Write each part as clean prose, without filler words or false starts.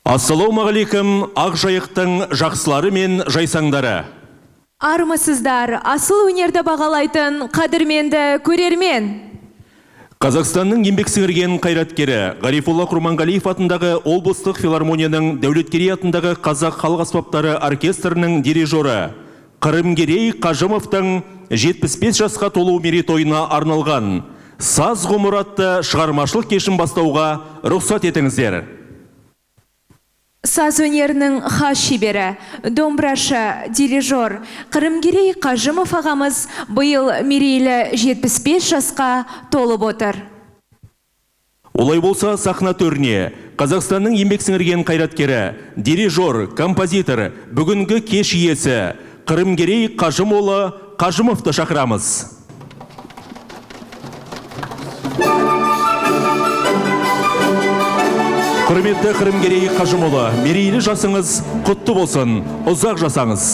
Ассалаумағалейкум, Ақжайықтың жақсылары мен жайсаңдары. Армысыздар, асыл өнерді бағалайтын қадірменді көрермен. Қазақстанның еңбек сіңірген қайраткері Ғарифолла Құрманғалиев атындағы облыстық филармонияның Дәулеткерей атындағы Қазақ халық аспаптары оркестрінің дирижері Қырымгерей Қажымовтың 75 жасқа толу мерейтойына арналған Саз ғұмыр атты шығармашылық кешін бастауға рұқсат етіңіздер. Саз өнерінің хас шебері, домбырашы, дирижер Қырымгерей Қажымов ағамыз биыл мерейлі 75 жасқа толып отыр. Олай болса, сахна төріне Қазақстанның еңбек сіңірген қайраткері, дирижер, композитор, бүгінгі кеш иесі Қырымгерей Қажымұлы Қажымовты шақырамыз. Құрметті Қырымгерей Қажымұлы, мерейлі жасыңыз құтты болсын, ұзақ жасаңыз.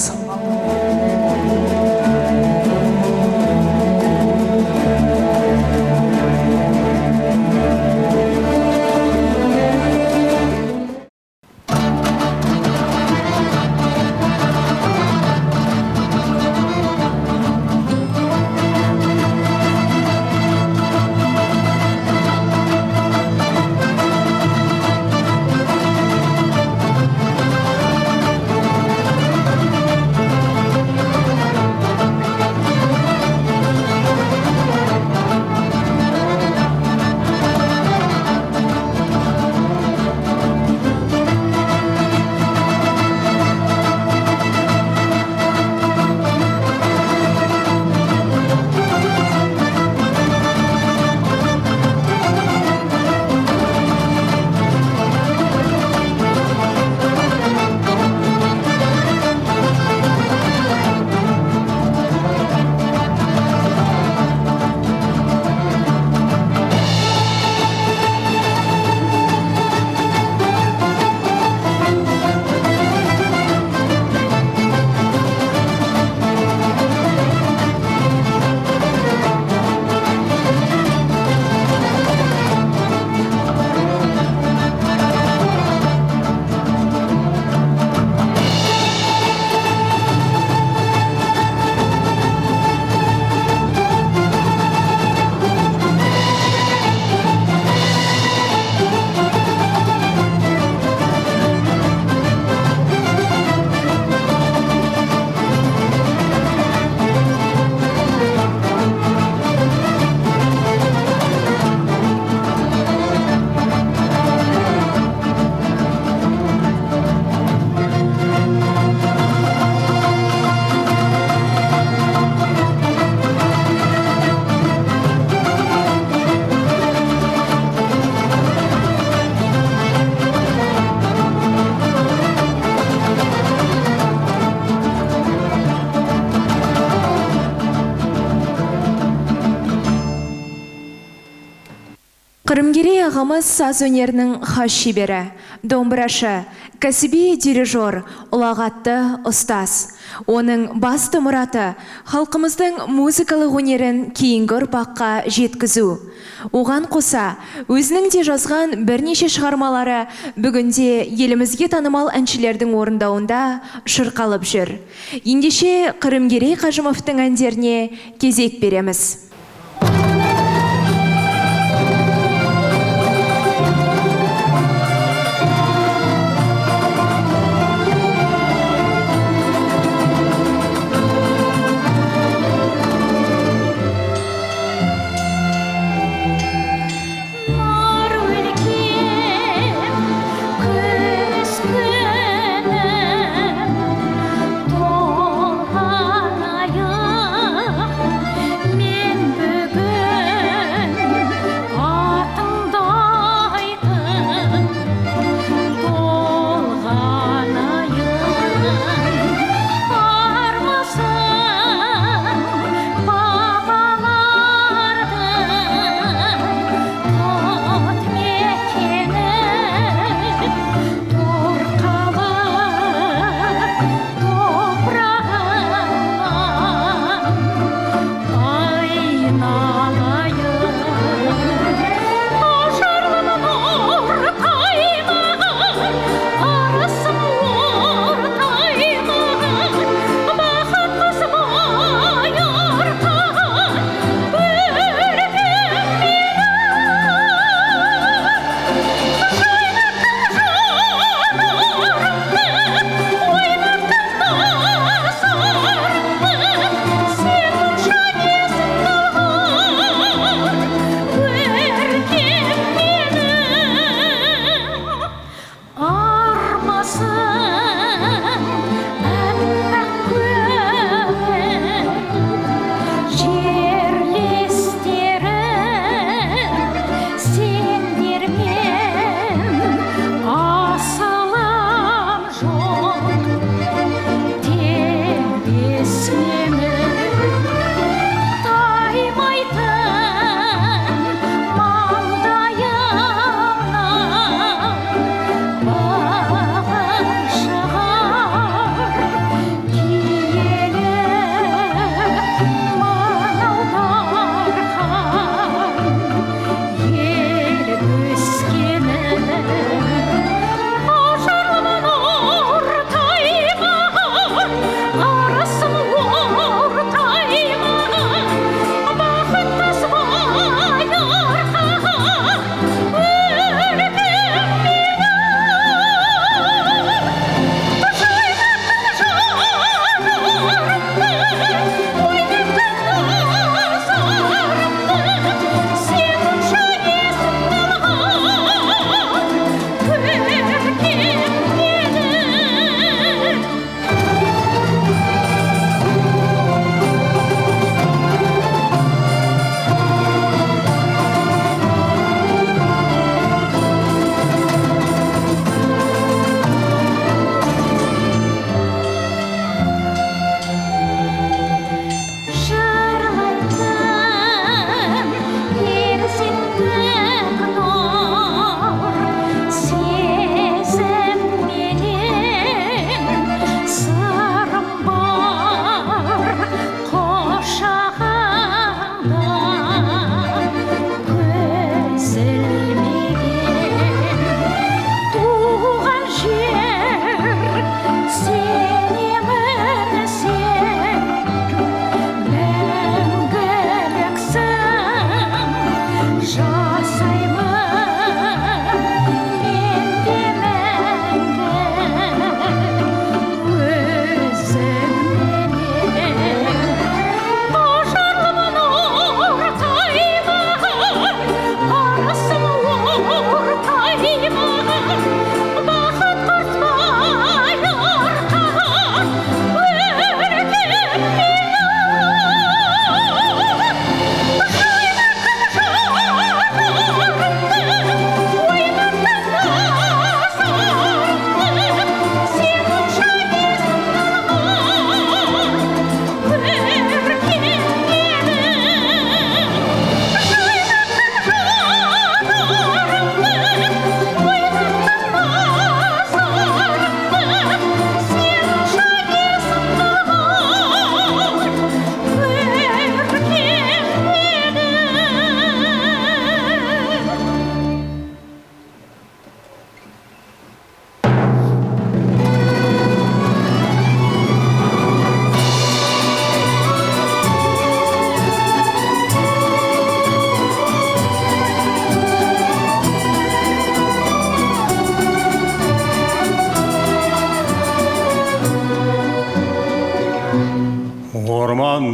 Қырымгерей ағамыз саз өнерінің хас шебері, домбырашы, кәсіби дирижер, ұлағатты ұстаз. Оның басты мұраты халқымыздың музыкалық өнерін кейінгі ұрпаққа жеткізу. Оған қоса, өзінің де жазған бірнеше шығармалары бүгінде елімізге танымал әншілердің орындауында шырқалып жүр. Ендеше Қырымгерей Қажымовтың әндеріне кезек береміз. Мен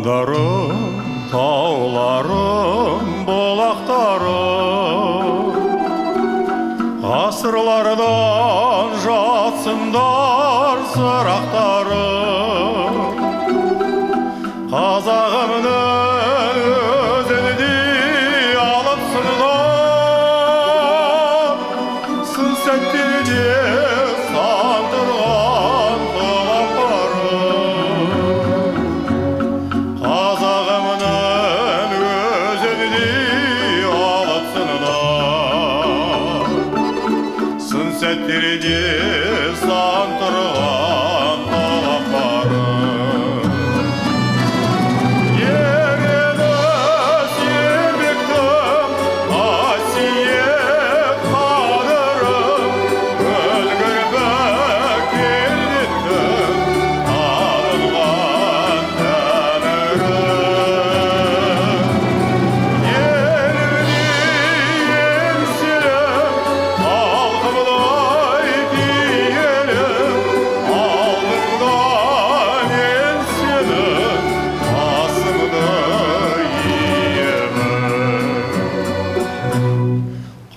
ауылдарым, тауларым, бұлақтарым, ғасырлардан жатсындар сырақтарым, қазағымның өзіндей алып сындар, сын сәттерде сан тұрған талаптарым, қазағымның өзіндей алып сындар, сын сәттерде сан тұрған талаптарым.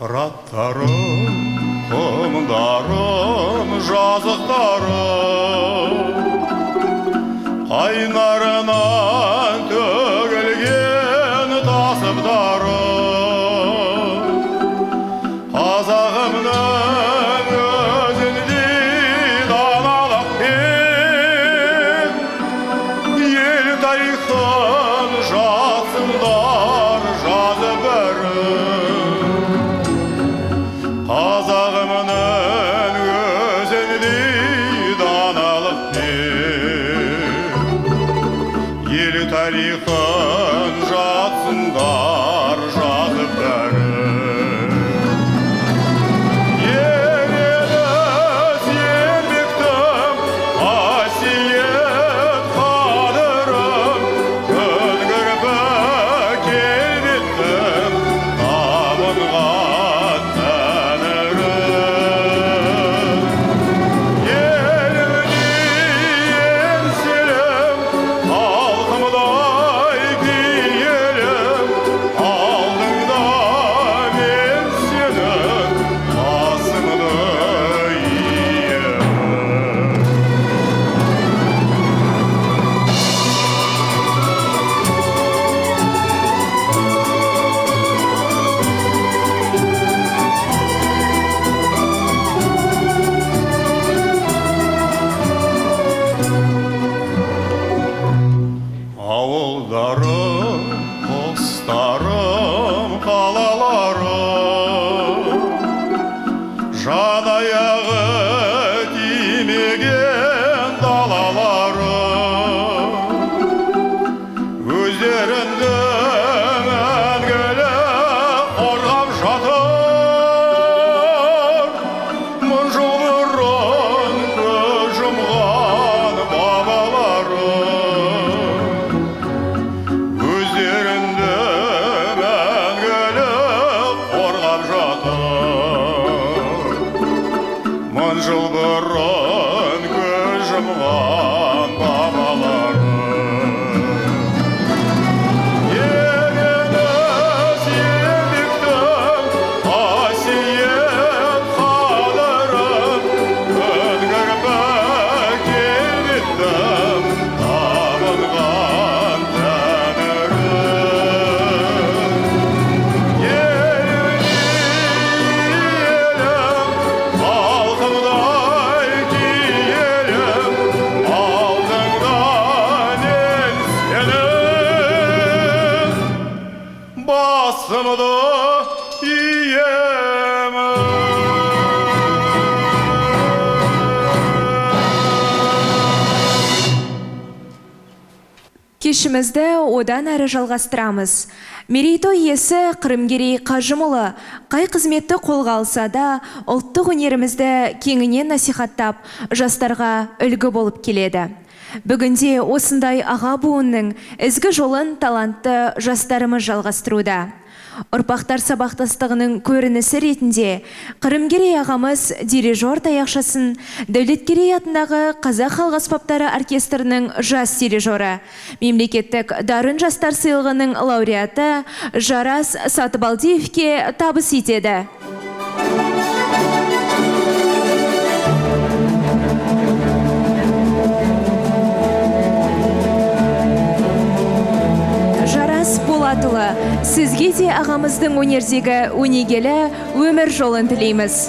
Қыраттарым, құмдарым, жазықтарым, қайнарынан төгілген тасыптарым, қазағымның өзіндей даналықпен ел тарихын жатсындар жазып қазағымның өзіндей даналықпен ел тарихын жатсындар жазып бәрі. Елені сермектім, қасиет қадырым, күлгірбі келбеттім, табынған ауылдарым, қостарым, қалаларым, жан аяғы тимеген далаларым, өздеріңді мәңгілік қорғап жатыр, мың жыл бұрын көз жұмған бабаларым. Өздеріңді мәңгілік қорғап жатыр, мың жыл бұрын көз жұмған бабаларым. Елені сермектім, қасиет қадырым, күлгірбі келбеттім, табынған басымды иемін. Кешімізді одан әрі жалғастырамыз. Мерейтой иесі Қырымгерей Қажымұлы қай қызметті қолға алса да, ұлттық өнерімізді кеңінен насихаттап, жастарға үлгі болып келеді. Бүгінде осындай аға буынның ізгі жолын талантты жастарымыз жалғастыруда. Ұрпақтар сабақтастығының көрінісі ретінде Қырымгерей ағамыз дирижер таяқшасын Дәулеткерей атындағы Қазақ халық аспаптары оркестрінің жас дирижері, мемлекеттік дарын жастар сыйлығының лауреаты Жарас Сатыбалдиевке табыс етеді. Болатылы, сізге де ағамыздың өнердегі өнегелі өмір жолын тілейміз.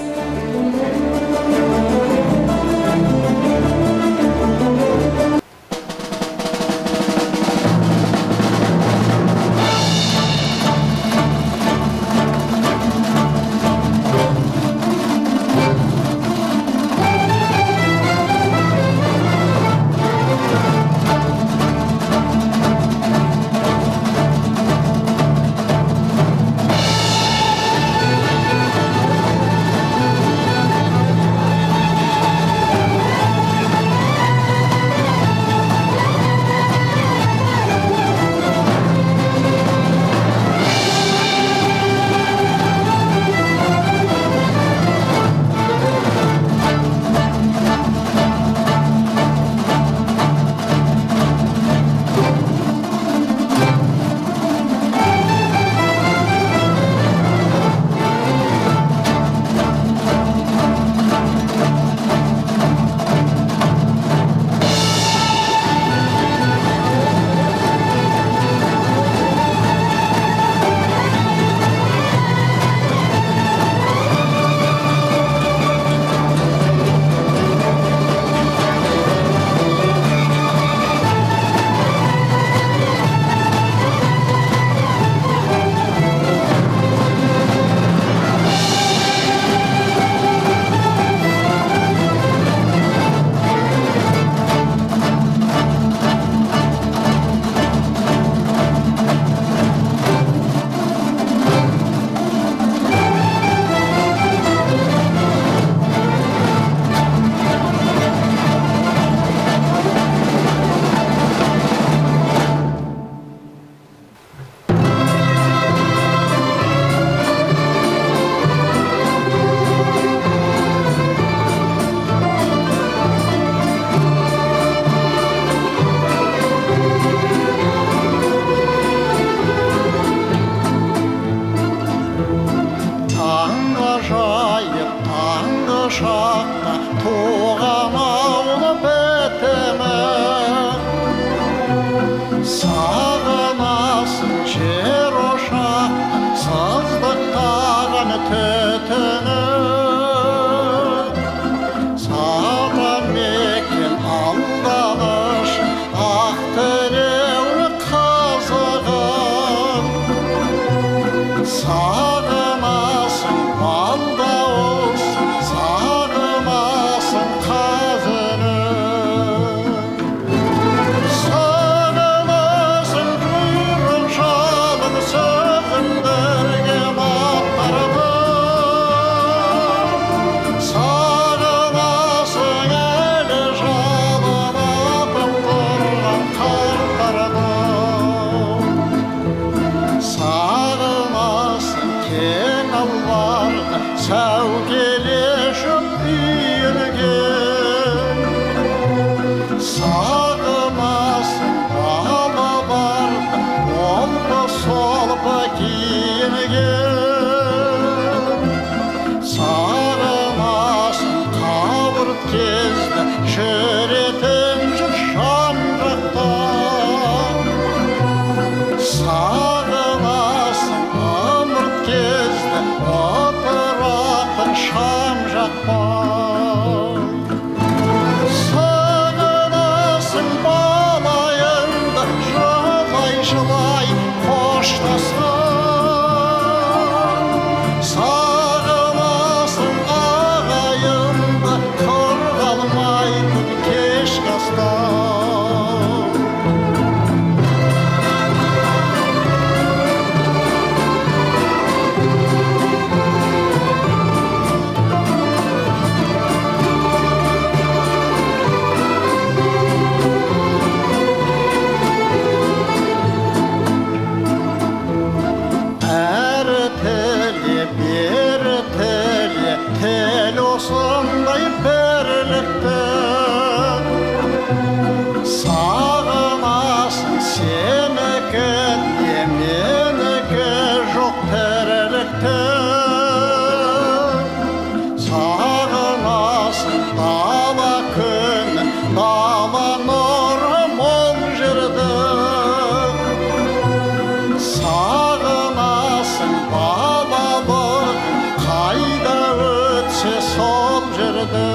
жерді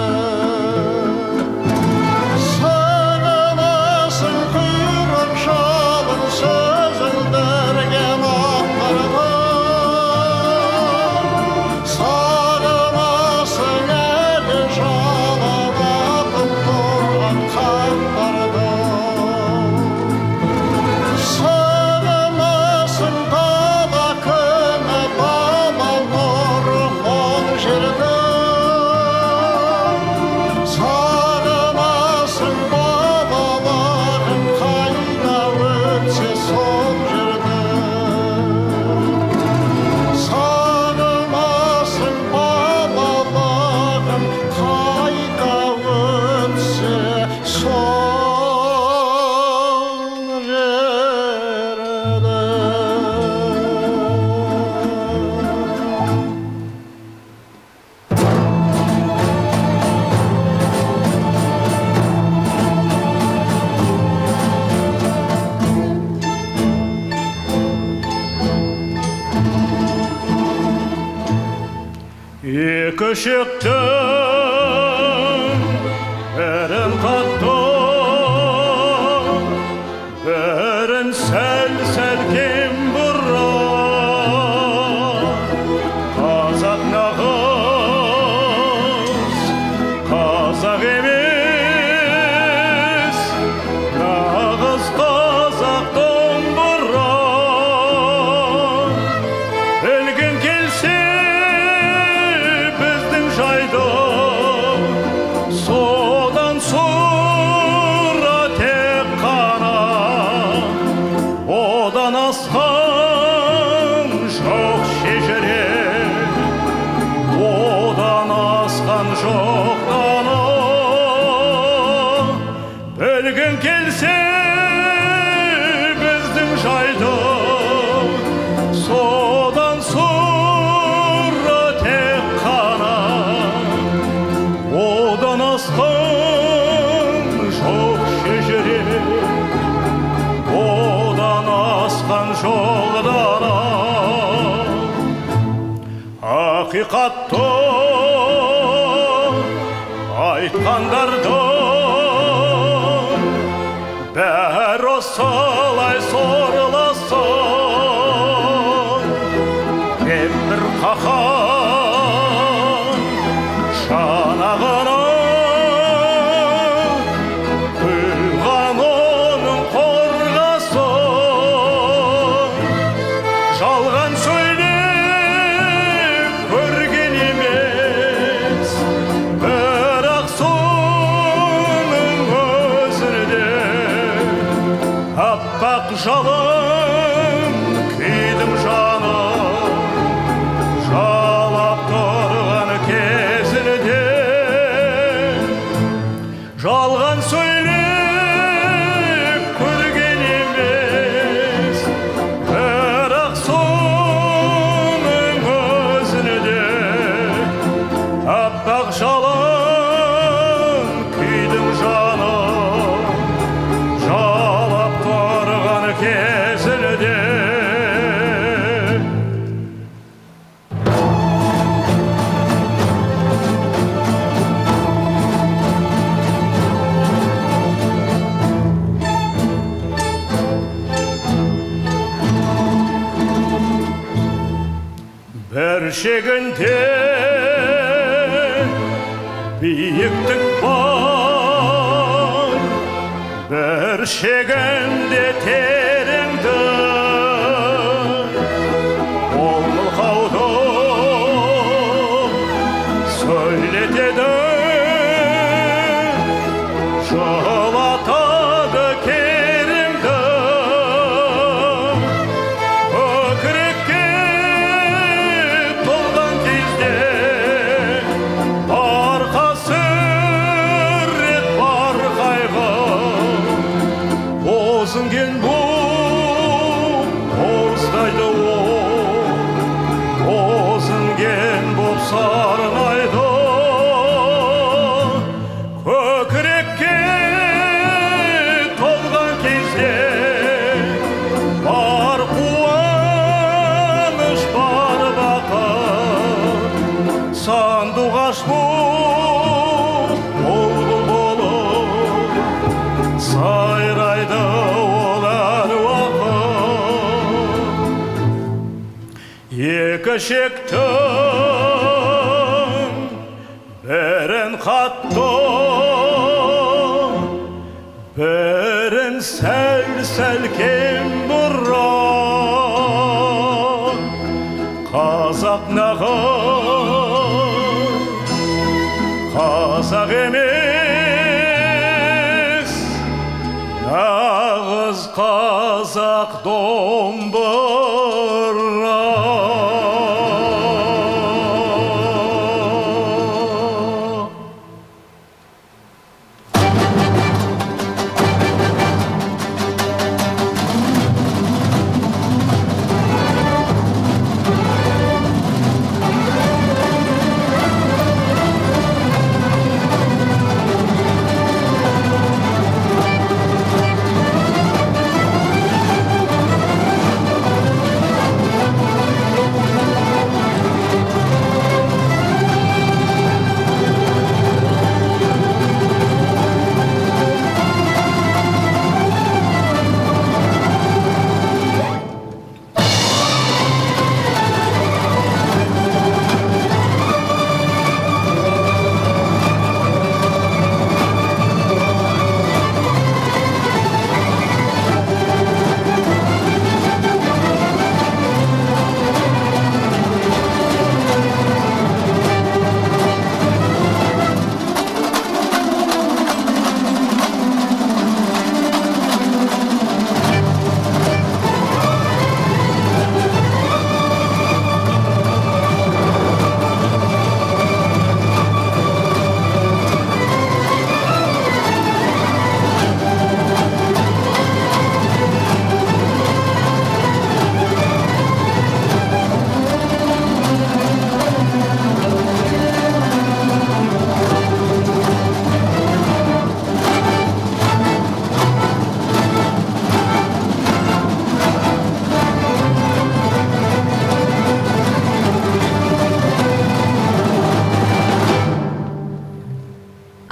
сағынасың құйрық шалын сөзілдірген аттарды сағынасың әлі жалағатып тұрған қандарды сағынасың дала күні бала нұры мол жерді сағынасың бабаларың қайда өтсе сол жерді сағынасың бабаларың қайда өтсе сол жерді Екі шектің бірін қатты, бірін сәл кем бұра. Қазақ нағыз, қазақ емес, нағыз қазақ домбыра. Білгің келсе жайды содан сұра тек қана одан асқан жоқ шежіре одан асқан жоқ дана білгің келсе біздің жайды содан сұра тек қана одан асқан жоқ шежіре одан асқан жоқ дана ақиқатты айтқандарды бәрі осылай сорласын деп бір қахан шанағына құйған оның қорғасын жалған сөйлеп көрген емес бірақ соның өзінде аппақ жалын күйдім жаным жалап тұрған кезінде жалған сөйлеп көрген емес бірақ соның өзінде аппақ жалын күйдім жаным жалап тұрған кезінде бір шегінде биіктік бар бір шегінде тереңді ол мылқауды сөйлетеді жылатады кереңді көкірекке толған кезде арқасы рет бар қайғы бозынген боп боздайды ол бозынген боп сарнайды көкірекке толған кезде бар қуаныш бар бақыт сандуғаш боп Келешектің бірін қатты, бірін сәл кем бұрын. Қазақ нағыз, қазақ емес, нағыз қазақ домбыра.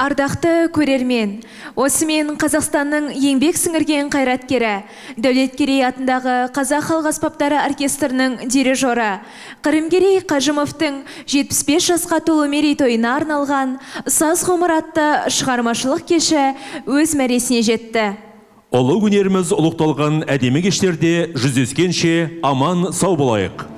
Ардақты көрермен, осымен Қазақстанның еңбек сіңірген қайраткері, Дәулеткерей атындағы Қазақ халық аспаптары оркестрінің дирижері Қырымгерей Қажымовтың 75 жасқа толу мерейтойына арналған «Саз ғұмыр» атты шығармашылық кеші өз мәресіне жетті. Ұлы өнеріміз ұлықталған әдемі кештерде жүздескенше аман сау болайық.